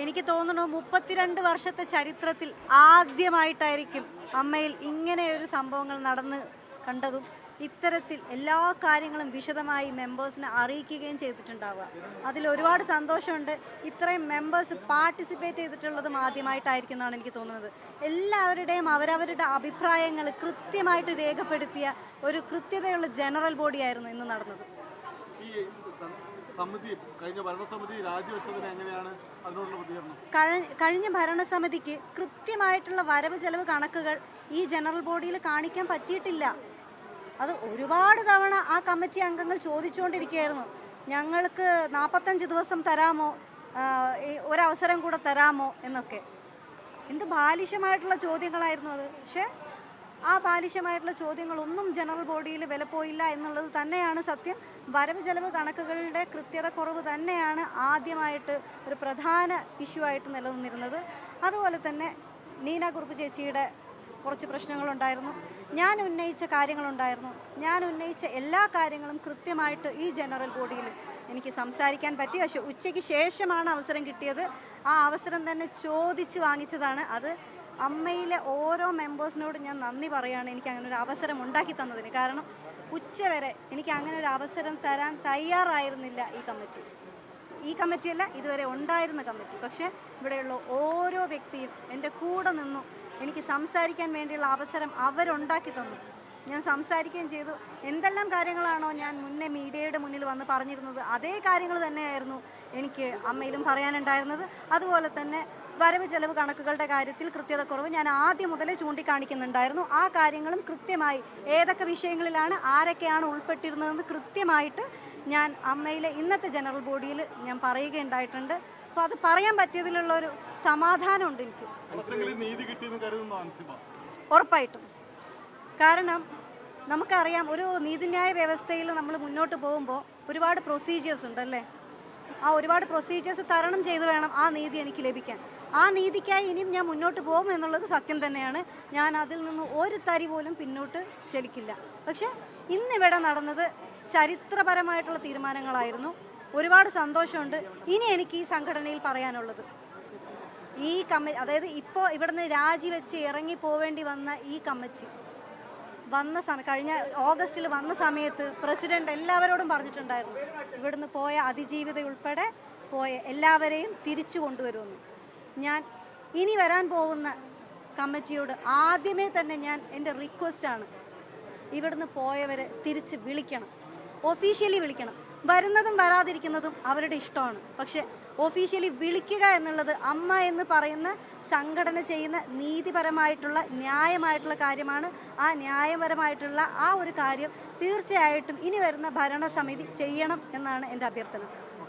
എനിക്ക് തോന്നുന്നു 32 വർഷത്തെ ചരിത്രത്തിൽ ആദ്യമായിട്ടായിരിക്കും അമ്മയിൽ ഇങ്ങനെ ഒരു സംഭവങ്ങൾ നടന്ന് കണ്ടതും ഇത്തരത്തിൽ എല്ലാ കാര്യങ്ങളും വിശദമായി മെമ്പേഴ്സിനെ അറിയിക്കുകയും ചെയ്തിട്ടുണ്ടാവുക. അതിൽ ഒരുപാട് സന്തോഷമുണ്ട്. ഇത്രയും മെമ്പേഴ്സ് പാർട്ടിസിപ്പേറ്റ് ചെയ്തിട്ടുള്ളതും ആദ്യമായിട്ടായിരിക്കും എന്നാണ് എനിക്ക് തോന്നുന്നത്. എല്ലാവരുടെയും അവരവരുടെ അഭിപ്രായങ്ങൾ കൃത്യമായിട്ട് രേഖപ്പെടുത്തിയ ഒരു കൃത്യതയുള്ള ജനറൽ ബോഡിയായിരുന്നു ഇന്ന് നടന്നത്. കഴിഞ്ഞ ഭരണസമിതിക്ക് കൃത്യമായിട്ടുള്ള വരവ് ചെലവ് കണക്കുകൾ ഈ ജനറൽ ബോഡിയിൽ കാണിക്കാൻ പറ്റിയിട്ടില്ല. അത് ഒരുപാട് തവണ ആ കമ്മിറ്റി അംഗങ്ങൾ ചോദിച്ചുകൊണ്ടിരിക്കുകയായിരുന്നു, ഞങ്ങൾക്ക് 45 ദിവസം തരാമോ, ഒരവസരം കൂടെ തരാമോ എന്നൊക്കെ. എന്ത് ബാലിശമായിട്ടുള്ള ചോദ്യങ്ങളായിരുന്നു അത്. പക്ഷേ ആ ബാലിശമായിട്ടുള്ള ചോദ്യങ്ങളൊന്നും ജനറൽ ബോഡിയിൽ വിലപ്പോയില്ല എന്നുള്ളത് തന്നെയാണ് സത്യം. വരവ് ചെലവ് കണക്കുകളുടെ കൃത്യത കുറവ് തന്നെയാണ് ആദ്യമായിട്ട് ഒരു പ്രധാന ഇഷ്യൂ ആയിട്ട് നിലനിന്നിരുന്നത്. അതുപോലെ തന്നെ നീന കുറുപ്പ് ചേച്ചിയുടെ കുറച്ച് പ്രശ്നങ്ങളുണ്ടായിരുന്നു, ഞാൻ ഉന്നയിച്ച കാര്യങ്ങളുണ്ടായിരുന്നു. ഞാൻ ഉന്നയിച്ച എല്ലാ കാര്യങ്ങളും കൃത്യമായിട്ട് ഈ ജനറൽ ബോഡിയിൽ എനിക്ക് സംസാരിക്കാൻ പറ്റി. പക്ഷേ ഉച്ചയ്ക്ക് ശേഷമാണ് അവസരം കിട്ടിയത്. ആ അവസരം തന്നെ ചോദിച്ച് വാങ്ങിച്ചതാണ്. അത് അമ്മയിലെ ഓരോ മെമ്പേഴ്സിനോടും ഞാൻ നന്ദി പറയുകയാണ് എനിക്ക് അങ്ങനെ ഒരു അവസരം ഉണ്ടാക്കി തന്നതിന്. കാരണം ഉച്ചവരെ എനിക്ക് അങ്ങനെ ഒരു അവസരം തരാൻ തയ്യാറായിരുന്നില്ല ഈ കമ്മിറ്റിയല്ല, ഇതുവരെ ഉണ്ടായിരുന്ന കമ്മിറ്റി. പക്ഷേ ഇവിടെയുള്ള ഓരോ വ്യക്തിയും എൻ്റെ കൂടെ നിന്നു. എനിക്ക് സംസാരിക്കാൻ വേണ്ടിയുള്ള അവസരം അവരുണ്ടാക്കി തന്നു. ഞാൻ സംസാരിക്കുകയും ചെയ്തു. എന്തെല്ലാം കാര്യങ്ങളാണോ ഞാൻ മുന്നേ മീഡിയയുടെ മുന്നിൽ വന്ന് പറഞ്ഞിരുന്നത്, അതേ കാര്യങ്ങൾ തന്നെയായിരുന്നു എനിക്ക് അമ്മയിലും പറയാനുണ്ടായിരുന്നത്. അതുപോലെ തന്നെ വരവ് ചെലവ് കണക്കുകളുടെ കാര്യത്തിൽ കൃത്യത കുറവ് ഞാൻ ആദ്യം മുതലേ ചൂണ്ടിക്കാണിക്കുന്നുണ്ടായിരുന്നു. ആ കാര്യങ്ങളും കൃത്യമായി ഏതൊക്കെ വിഷയങ്ങളിലാണ് ആരൊക്കെയാണ് ഉൾപ്പെട്ടിരുന്നതെന്ന് കൃത്യമായിട്ട് ഞാൻ അമ്മയിലെ ഇന്നത്തെ ജനറൽ ബോഡിയിൽ ഞാൻ പറയുകയുണ്ടായിട്ടുണ്ട്. അപ്പോൾ അത് പറയാൻ പറ്റിയതിലുള്ളൊരു സമാധാനമുണ്ട് എനിക്ക്. ഉറപ്പായിട്ടും. കാരണം നമുക്കറിയാം, ഒരു നീതിന്യായ വ്യവസ്ഥയിൽ നമ്മൾ മുന്നോട്ട് പോകുമ്പോൾ ഒരുപാട് പ്രൊസീജിയേഴ്സ് ഉണ്ടല്ലേ. ആ ഒരുപാട് പ്രൊസീജിയേഴ്സ് തരണം ചെയ്ത് വേണം ആ നീതി എനിക്ക് ലഭിക്കാൻ. ആ നീതിക്കായി ഇനിയും ഞാൻ മുന്നോട്ട് പോകും എന്നുള്ളത് സത്യം തന്നെയാണ്. ഞാൻ അതിൽ നിന്ന് ഒരു തരി പോലും പിന്നോട്ട് ചലിക്കില്ല. പക്ഷെ ഇന്നിവിടെ നടന്നത് ചരിത്രപരമായിട്ടുള്ള തീരുമാനങ്ങളായിരുന്നു. ഒരുപാട് സന്തോഷമുണ്ട്. ഇനി എനിക്ക് ഈ സംഘടനയിൽ പറയാനുള്ളത്, ഈ അതായത് ഇപ്പോൾ ഇവിടുന്ന് രാജിവെച്ച് ഇറങ്ങി പോവേണ്ടി വന്ന ഈ കമ്മിറ്റി കഴിഞ്ഞ ഓഗസ്റ്റിൽ വന്ന സമയത്ത് പ്രസിഡന്റ് എല്ലാവരോടും പറഞ്ഞിട്ടുണ്ടായിരുന്നു, ഇവിടുന്ന് പോയ അതിജീവിത ഉൾപ്പെടെ പോയ എല്ലാവരെയും തിരിച്ചു കൊണ്ടുവരുമെന്ന്. ഞാൻ ഇനി വരാൻ പോകുന്ന കമ്മിറ്റിയോട് ആദ്യമേ തന്നെ എൻ്റെ റിക്വസ്റ്റാണ്, ഇവിടുന്ന് പോയവരെ തിരിച്ച് വിളിക്കണം, ഒഫീഷ്യലി വിളിക്കണം. വരുന്നതും വരാതിരിക്കുന്നതും അവരുടെ ഇഷ്ടമാണ്. പക്ഷെ ഒഫീഷ്യലി വിളിക്കുക എന്നുള്ളത് അമ്മ എന്ന് പറയുന്ന സംഘടന ചെയ്യുന്ന നീതിപരമായിട്ടുള്ള ന്യായമായിട്ടുള്ള കാര്യമാണ്. ആ ന്യായപരമായിട്ടുള്ള ആ ഒരു കാര്യം തീർച്ചയായിട്ടും ഇനി വരുന്ന ഭരണസമിതി ചെയ്യണം എന്നാണ് എൻ്റെ അഭ്യർത്ഥന.